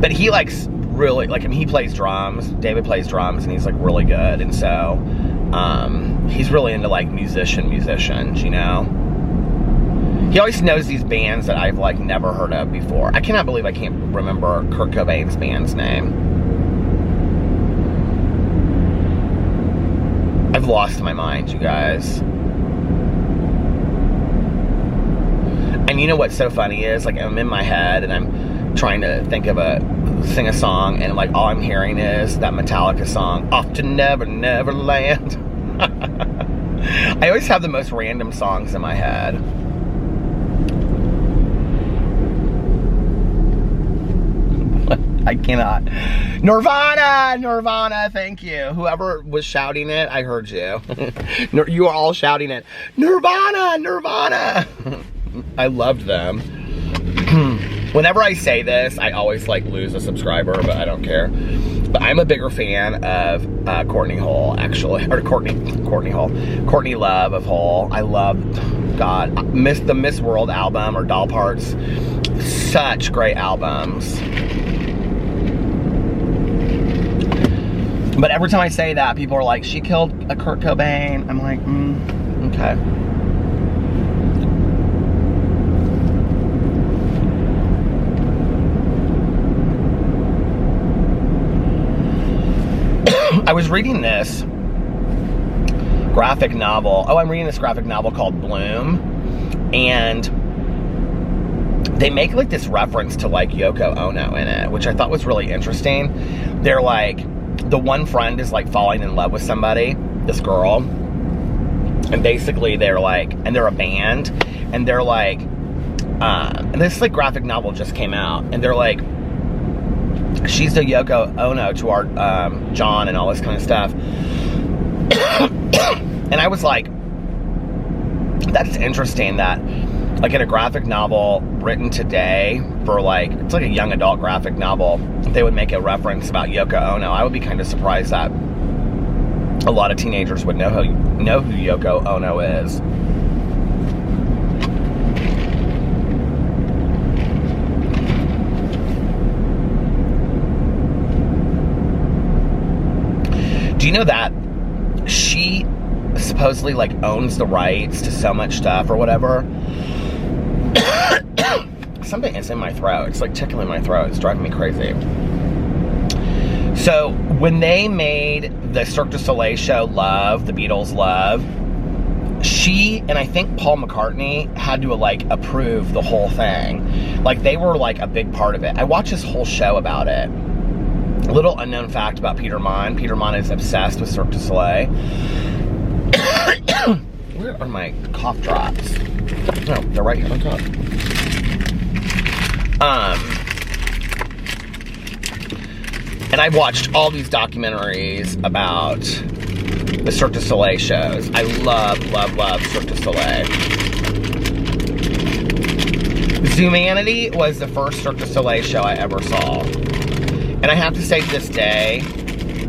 But he likes really, like, I mean, he plays drums. David plays drums, and he's like really good. And so he's really into like musicians, you know. He always knows these bands that I've like never heard of before. I cannot believe I can't remember Kurt Cobain's band's name. I've lost my mind, you guys. And you know what's so funny is, like, I'm in my head and I'm trying to sing a song, and like all I'm hearing is that Metallica song, Off to Never Never Land. I always have the most random songs in my head. I cannot. Nirvana, thank you. Whoever was shouting it, I heard you. You are all shouting it. Nirvana. I loved them. Whenever I say this, I always like lose a subscriber, but I don't care. But I'm a bigger fan of Courtney Hull, actually, or Courtney Love of Hull. I love, God, the Miss World album or Doll Parts. Such great albums. But every time I say that, people are like, she killed a Kurt Cobain. I'm like, okay. I was reading this graphic novel. I'm reading this graphic novel called Bloom. And they make like this reference to like Yoko Ono in it, which I thought was really interesting. They're like, the one friend is like falling in love with somebody, this girl. And basically they're like, and they're a band. And they're like, and this like graphic novel just came out. And they're like, she's the Yoko Ono to our John and all this kind of stuff. And I was like, that's interesting that like in a graphic novel written today for like, it's like a young adult graphic novel, they would make a reference about Yoko Ono. I would be kind of surprised that a lot of teenagers would know who Yoko Ono is. Do you know that she supposedly like owns the rights to so much stuff or whatever? Something is in my throat. It's like tickling my throat. It's driving me crazy. So when they made the Cirque du Soleil show Love, the Beatles Love, she and I think Paul McCartney had to like approve the whole thing. Like they were like a big part of it. I watched this whole show about it. A little unknown fact about Peter Monn. Peter Monn is obsessed with Cirque du Soleil. Where are my cough drops? No, they're right here on top. And I've watched all these documentaries about the Cirque du Soleil shows. I love Cirque du Soleil. Zumanity was the first Cirque du Soleil show I ever saw. And I have to say to this day,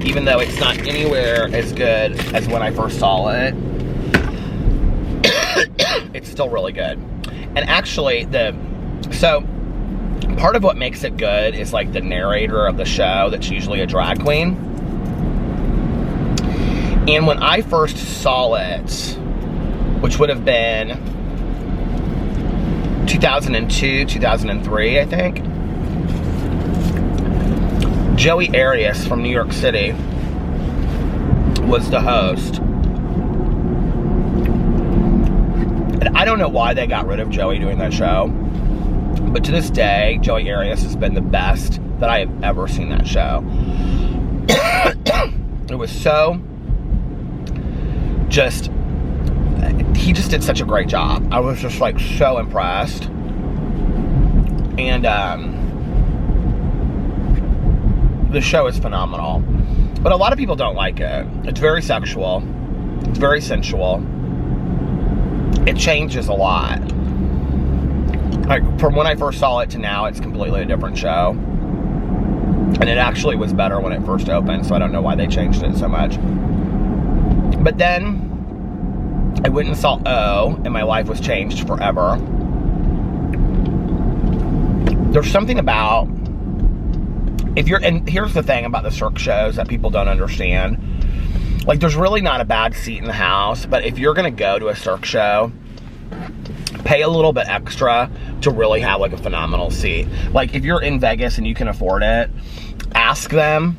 even though it's not anywhere as good as when I first saw it, it's still really good. And actually, so part of what makes it good is like the narrator of the show, that's usually a drag queen. And when I first saw it, which would have been 2002, 2003, I think, Joey Arias from New York City was the host. And I don't know why they got rid of Joey doing that show, but to this day, Joey Arias has been the best that I have ever seen that show. It was so he just did such a great job. I was just like so impressed. And the show is phenomenal. But a lot of people don't like it. It's very sexual. It's very sensual. It changes a lot. Like, from when I first saw it to now, it's completely a different show. And it actually was better when it first opened, so I don't know why they changed it so much. But then, I went and saw O, and my life was changed forever. There's something about, and here's the thing about the Cirque shows that people don't understand. Like, there's really not a bad seat in the house, but if you're gonna go to a Cirque show, pay a little bit extra to really have like a phenomenal seat. Like, if you're in Vegas and you can afford it, ask them.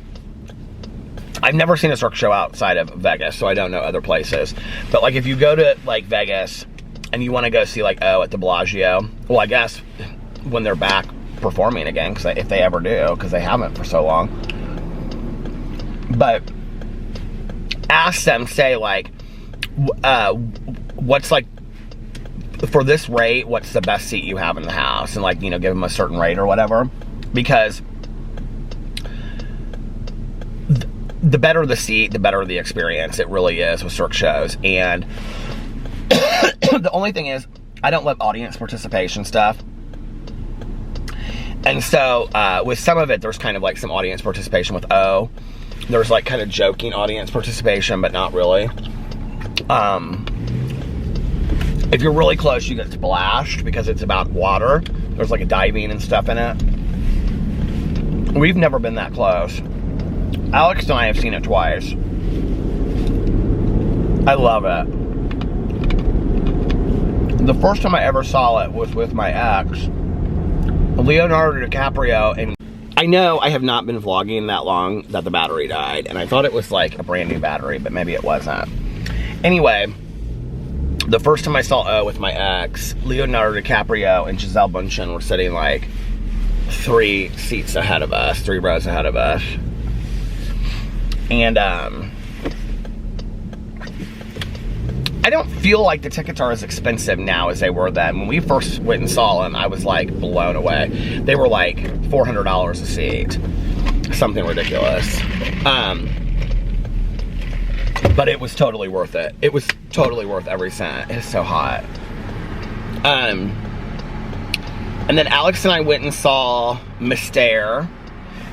I've never seen a Cirque show outside of Vegas, so I don't know other places. But like, if you go to like Vegas and you want to go see like O at the Bellagio, well, I guess when they're back performing again, because if they ever do, because they haven't for so long. But ask them, say like, what's like, for this rate, what's the best seat you have in the house? And like, you know, give them a certain rate or whatever. Because the better the seat, the better the experience. It really is with circus shows. And the only thing is, I don't love audience participation stuff. And so, with some of it, there's kind of like some audience participation with O. There's like kind of joking audience participation, but not really. If you're really close, you get splashed because it's about water. There's like a diving and stuff in it. We've never been that close. Alex and I have seen it twice. I love it. The first time I ever saw it was with my ex, Leonardo DiCaprio, and I know I have not been vlogging that long that the battery died, and I thought it was like a brand new battery, but maybe it wasn't. Anyway, the first time I saw O with my ex, Leonardo DiCaprio and Gisele Bündchen were sitting like 3 seats ahead of us, 3 rows ahead of us. And I don't feel like the tickets are as expensive now as they were then. When we first went and saw them, I was like blown away. They were like $400 a seat. Something ridiculous. But it was totally worth it. It was totally worth every cent. It's so hot. And then Alex and I went and saw Mystère.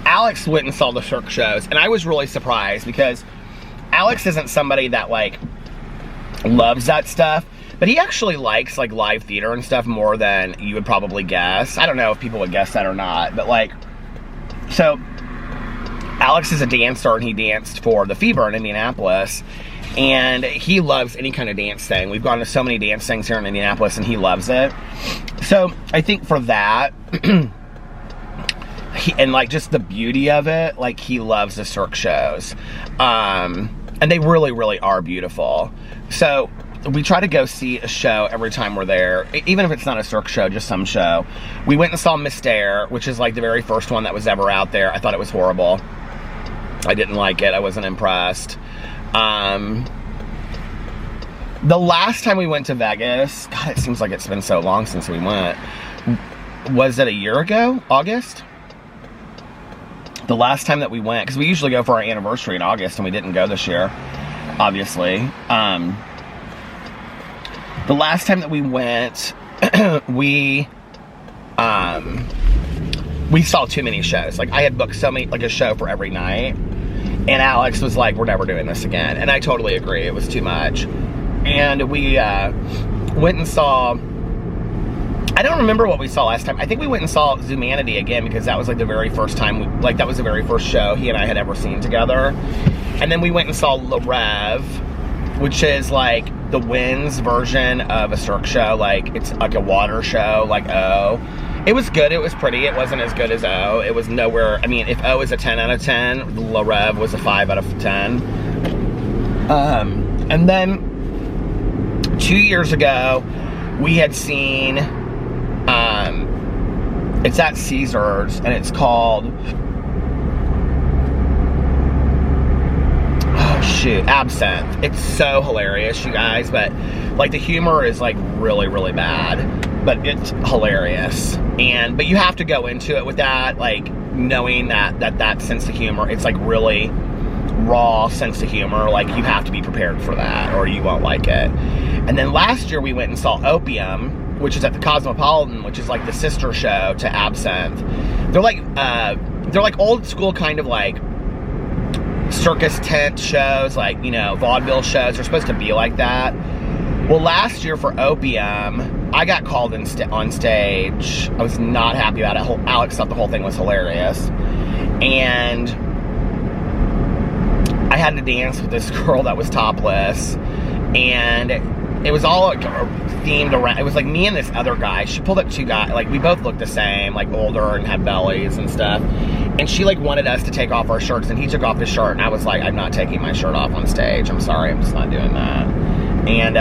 Alex went and saw the circus shows, and I was really surprised because Alex isn't somebody that like loves that stuff, but he actually likes like live theater and stuff more than you would probably guess. I don't know if people would guess that or not, but like, so Alex is a dancer and he danced for the Fever in Indianapolis, and he loves any kind of dance thing. We've gone to so many dance things here in Indianapolis and he loves it. So I think for that, and like just the beauty of it, like he loves the circus shows. And they really, really are beautiful. So we try to go see a show every time we're there, even if it's not a circus show, just some show. We went and saw Mystère, which is like the very first one that was ever out there. I thought it was horrible. I didn't like it. I wasn't impressed. The last time we went to Vegas, God, it seems like it's been so long since we went. Was it a year ago? August? The last time that we went, because we usually go for our anniversary in August, and we didn't go this year, obviously. The last time that we went, we saw too many shows. Like, I had booked so many, like a show for every night, and Alex was like, we're never doing this again. And I totally agree, it was too much. And we went and saw, I don't remember what we saw last time. I think we went and saw Zumanity again, because that was like the very first time, that was the very first show he and I had ever seen together. And then we went and saw Le Rêve, which is like the Wind's version of a circus show. Like, it's like a water show, like O. It was good, it was pretty, it wasn't as good as O. It was nowhere, I mean, if O is a 10 out of 10, Le Rêve was a 5 out of 10. And then 2 years ago, we had seen, it's at Caesars, and it's called, oh shoot, Absinthe. It's so hilarious, you guys, but like the humor is like really, really bad, but it's hilarious. But you have to go into it with that, like knowing that sense of humor, it's like really raw sense of humor. Like, you have to be prepared for that or you won't like it. And then last year we went and saw Opium, which is at the Cosmopolitan, which is like the sister show to Absinthe. They're like old school kind of like circus tent shows, like, you know, vaudeville shows. They're supposed to be like that. Well, last year for Opium, I got called on stage. I was not happy about it. Alex thought the whole thing was hilarious. And I had to dance with this girl that was topless. And it was all themed around, it was like me and this other guy. She pulled up 2 guys, like we both looked the same, like older and had bellies and stuff. And she like wanted us to take off our shirts, and he took off his shirt, and I was like, I'm not taking my shirt off on stage. I'm sorry, I'm just not doing that. And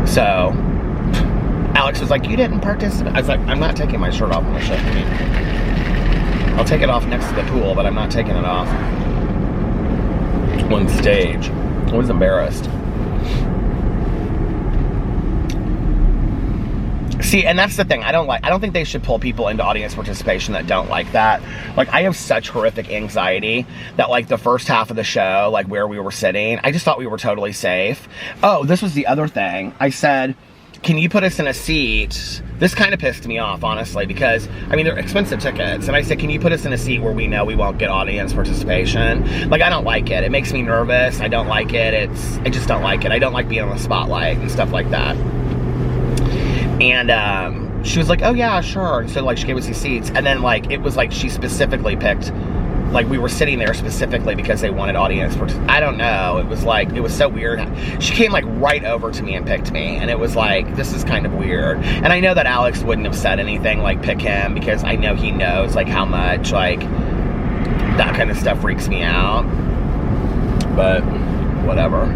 so Alex was like, you didn't participate. I was like, I'm not taking my shirt off on the show. I mean, I'll take it off next to the pool, but I'm not taking it off on stage. I was embarrassed. See, and that's the thing. I don't think they should pull people into audience participation that don't like that. Like, I have such horrific anxiety that, like, the first half of the show, like, where we were sitting, I just thought we were totally safe. Oh, this was the other thing. I said, can you put us in a seat? This kind of pissed me off, honestly, because, I mean, they're expensive tickets. And I said, can you put us in a seat where we know we won't get audience participation? Like, I don't like it. It makes me nervous. I don't like it. I just don't like it. I don't like being on the spotlight and stuff like that. And she was like, oh yeah, sure. And so, like, she gave us these seats. And then, like, it was like she specifically picked, like, we were sitting there specifically because they wanted audience. I don't know. It was like, it was so weird. She came, like, right over to me and picked me. And it was like, this is kind of weird. And I know that Alex wouldn't have said anything like pick him, because I know he knows, like, how much, like, that kind of stuff freaks me out. But whatever.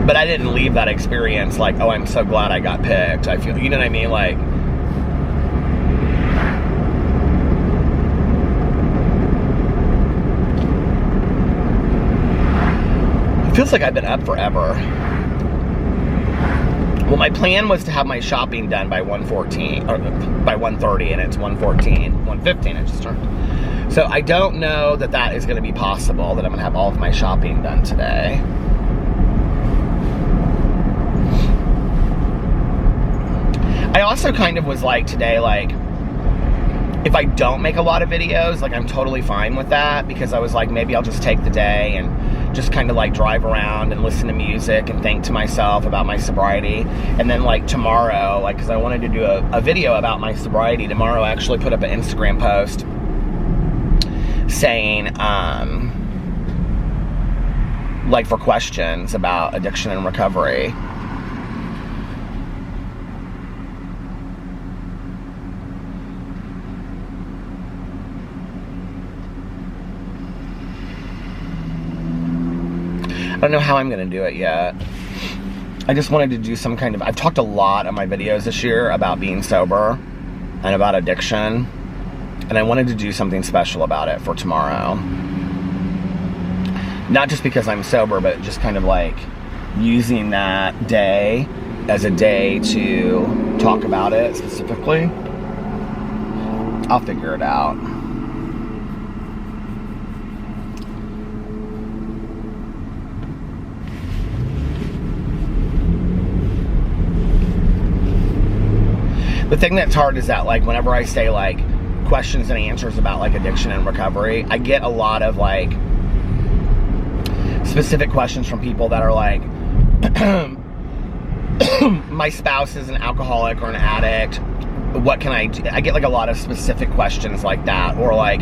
But I didn't leave that experience like, oh, I'm so glad I got picked. I feel, you know what I mean? Like, it feels like I've been up forever. Well, my plan was to have my shopping done by 1:14, or by 1:30, and it's 1:14, 1:15 it just turned. So I don't know that that is going to be possible, that I'm going to have all of my shopping done today. I also kind of was like today, like, if I don't make a lot of videos, like, I'm totally fine with that, because I was like, maybe I'll just take the day and just kind of like drive around and listen to music and think to myself about my sobriety. And then, like, tomorrow, like, because I wanted to do a video about my sobriety tomorrow, I actually put up an Instagram post saying, like, for questions about addiction and recovery. I don't know how I'm going to do it yet. I just wanted to do some kind of... I've talked a lot on my videos this year about being sober and about addiction. And I wanted to do something special about it for tomorrow. Not just because I'm sober, but just kind of like using that day as a day to talk about it specifically. I'll figure it out. The thing that's hard is that, like, whenever I say, like, questions and answers about, like, addiction and recovery, I get a lot of, like, specific questions from people that are like, my spouse is an alcoholic or an addict. What can I do? I get, like, a lot of specific questions like that. Or, like,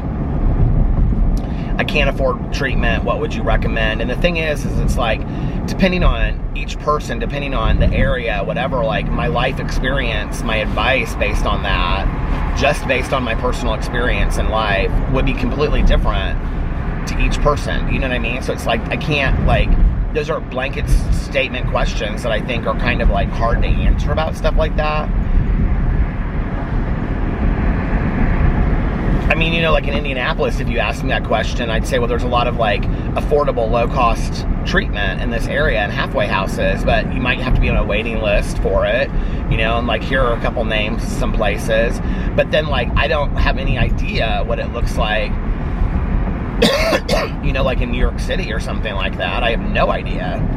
I can't afford treatment. What would you recommend? And the thing is it's like, depending on each person, depending on the area, whatever, like, my life experience, my advice based on that, just based on my personal experience in life, would be completely different to each person. You know what I mean? So it's like, I can't, like, those are blanket statement questions that I think are kind of, like, hard to answer about stuff like that. I mean, you know, like in Indianapolis, if you asked me that question, I'd say, well, there's a lot of, like, affordable, low-cost treatment in this area and halfway houses, but you might have to be on a waiting list for it, you know, and, like, here are a couple names, some places. But then, like, I don't have any idea what it looks like, you know, like in New York City or something like that. I have no idea.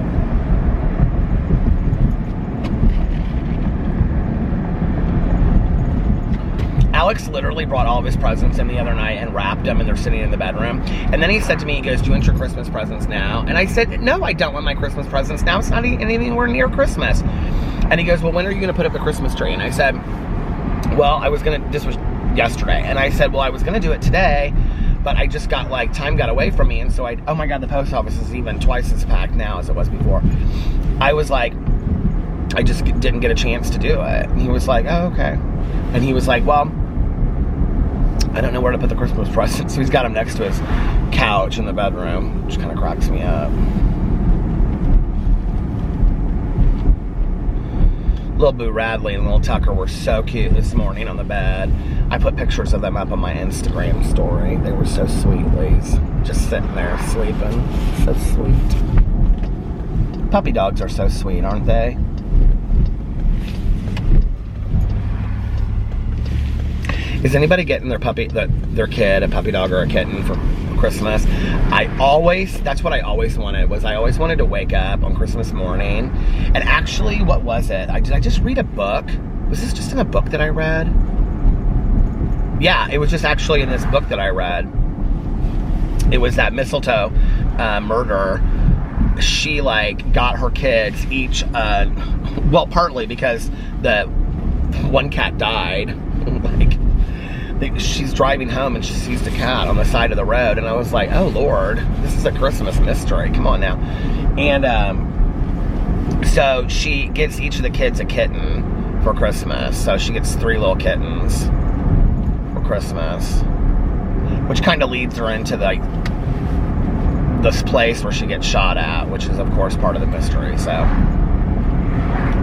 Alex literally brought all of his presents in the other night and wrapped them, and they're sitting in the bedroom. And then he said to me, he goes, do you want your Christmas presents now? And I said, no, I don't want my Christmas presents now. It's not anywhere near Christmas. And he goes, well, when are you going to put up the Christmas tree? And I said, well, this was yesterday. And I said, well, I was going to do it today, but I just got, like, time got away from me. And so oh my God, the post office is even twice as packed now as it was before. I was like, I just didn't get a chance to do it. And he was like, oh, okay. And he was like, well, I don't know where to put the Christmas presents. So he's got them next to his couch in the bedroom, which kind of cracks me up. Little Boo Radley and little Tucker were so cute this morning on the bed. I put pictures of them up on my Instagram story. They were so sweet, Liz. Just sitting there sleeping. So sweet. Puppy dogs are so sweet, aren't they? Is anybody getting their kid a puppy dog or a kitten for Christmas? That's what I always wanted, was I always wanted to wake up on Christmas morning. And actually, what was it? Did I just read a book? Was this just in a book that I read? Yeah, it was just actually in this book that I read. It was that mistletoe murder. She like got her kids each, well, partly because the one cat died. She's driving home and she sees the cat on the side of the road, and I was like, oh Lord, this is a Christmas mystery, come on now. And so she gets each of the kids a kitten for Christmas. So she gets 3 little kittens for Christmas, which kind of leads her into like this place where she gets shot at, which is of course part of the mystery. So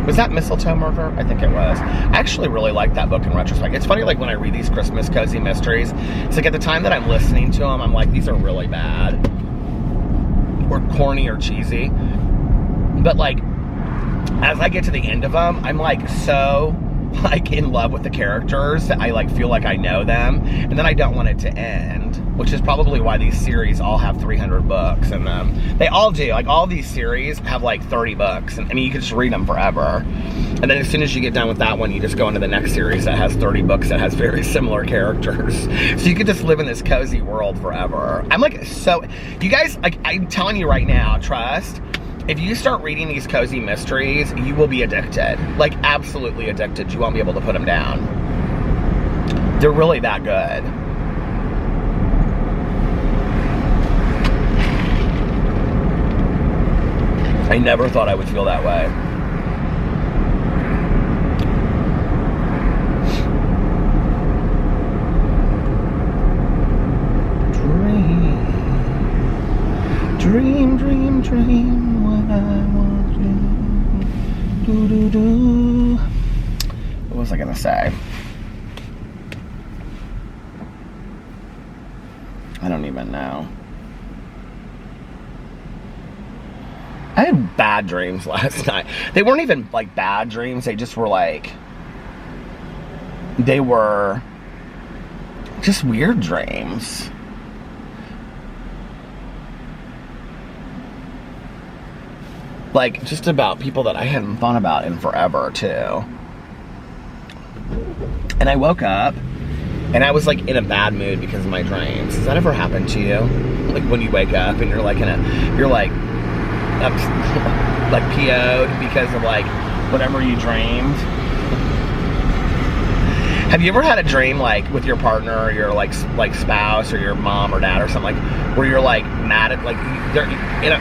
was that Mistletoe Murder? I think it was. I actually really like that book in retrospect. It's funny, like when I read these Christmas cozy mysteries, it's like at the time that I'm listening to them, I'm like, these are really bad or corny or cheesy. But like, as I get to the end of them, I'm like so like in love with the characters that I like feel like I know them, and then I don't want it to end, which is probably why these series all have 300 books in them. They all do. Like all these series have like 30 books, and I mean you could just read them forever. And then as soon as you get done with that one, you just go into the next series that has 30 books that has very similar characters. So you could just live in this cozy world forever. I'm like, so you guys, like I'm telling you right now, trust. If you start reading these cozy mysteries, you will be addicted. Like, absolutely addicted. You won't be able to put them down. They're really that good. I never thought I would feel that way. Dream, dream, dream. I want you. Do, do, do. What was I gonna say? I don't even know. I had bad dreams last night. They weren't even like bad dreams. They just were like, they were just weird dreams. Like, just about people that I hadn't thought about in forever, too. And I woke up, and I was, like, in a bad mood because of my dreams. Has that ever happened to you? Like, when you wake up, and you're, like, you're, like, like, PO'd because of, like, whatever you dreamed? Have you ever had a dream, like, with your partner, or your, like spouse, or your mom or dad, or something, like, where you're, like, mad at, like,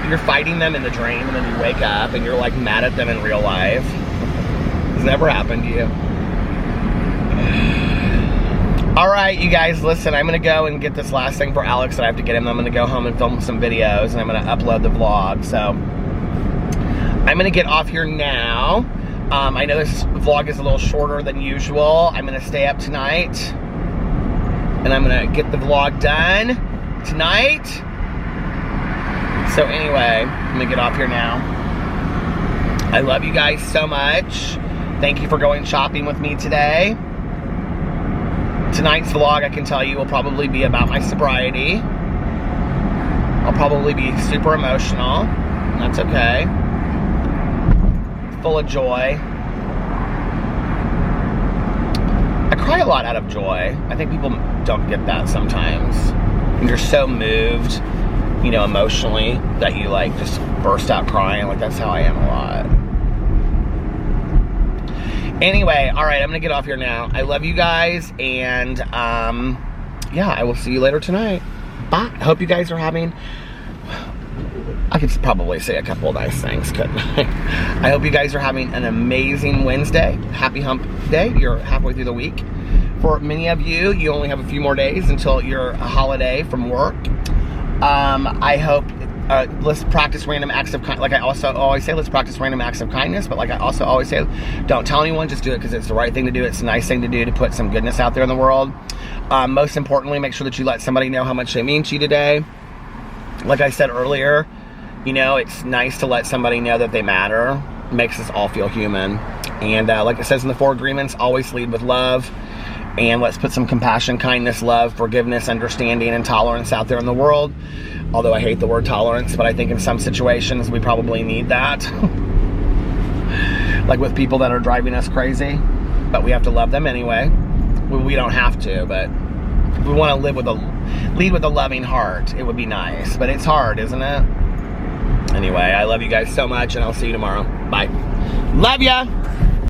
you're fighting them in the dream, and then you wake up, and you're, like, mad at them in real life? Has it ever happened to you? Alright, you guys, listen, I'm going to go and get this last thing for Alex that I have to get him. I'm going to go home and film some videos, and I'm going to upload the vlog, so I'm going to get off here now. I know this vlog is a little shorter than usual. I'm going to stay up tonight, and I'm going to get the vlog done tonight. So anyway, I'm going to get off here now. I love you guys so much. Thank you for going shopping with me today. Tonight's vlog, I can tell you, will probably be about my sobriety. I'll probably be super emotional, and that's okay. Full of joy. I cry a lot out of joy. I think people don't get that sometimes. And you're so moved, you know, emotionally, that you like just burst out crying. Like, that's how I am a lot. Anyway, all right, I'm gonna get off here now. I love you guys, and yeah, I will see you later tonight. Bye. I hope you guys are having, I could probably say a couple of nice things, couldn't I? I hope you guys are having an amazing Wednesday. Happy hump day. You're halfway through the week. For many of you, you only have a few more days until your holiday from work. I hope, let's practice random acts of kindness. Like I also always say, let's practice random acts of kindness. But like I also always say, don't tell anyone, just do it because it's the right thing to do. It's a nice thing to do to put some goodness out there in the world. Most importantly, make sure that you let somebody know how much they mean to you today. Like I said earlier, you know, it's nice to let somebody know that they matter. It makes us all feel human. And like it says in the 4 agreements, always lead with love. And let's put some compassion, kindness, love, forgiveness, understanding, and tolerance out there in the world. Although I hate the word tolerance, but I think in some situations we probably need that. Like with people that are driving us crazy, but we have to love them anyway. We don't have to, but if we want to lead with a loving heart, it would be nice. But it's hard, isn't it? Anyway, I love you guys so much, and I'll see you tomorrow. Bye. Love ya!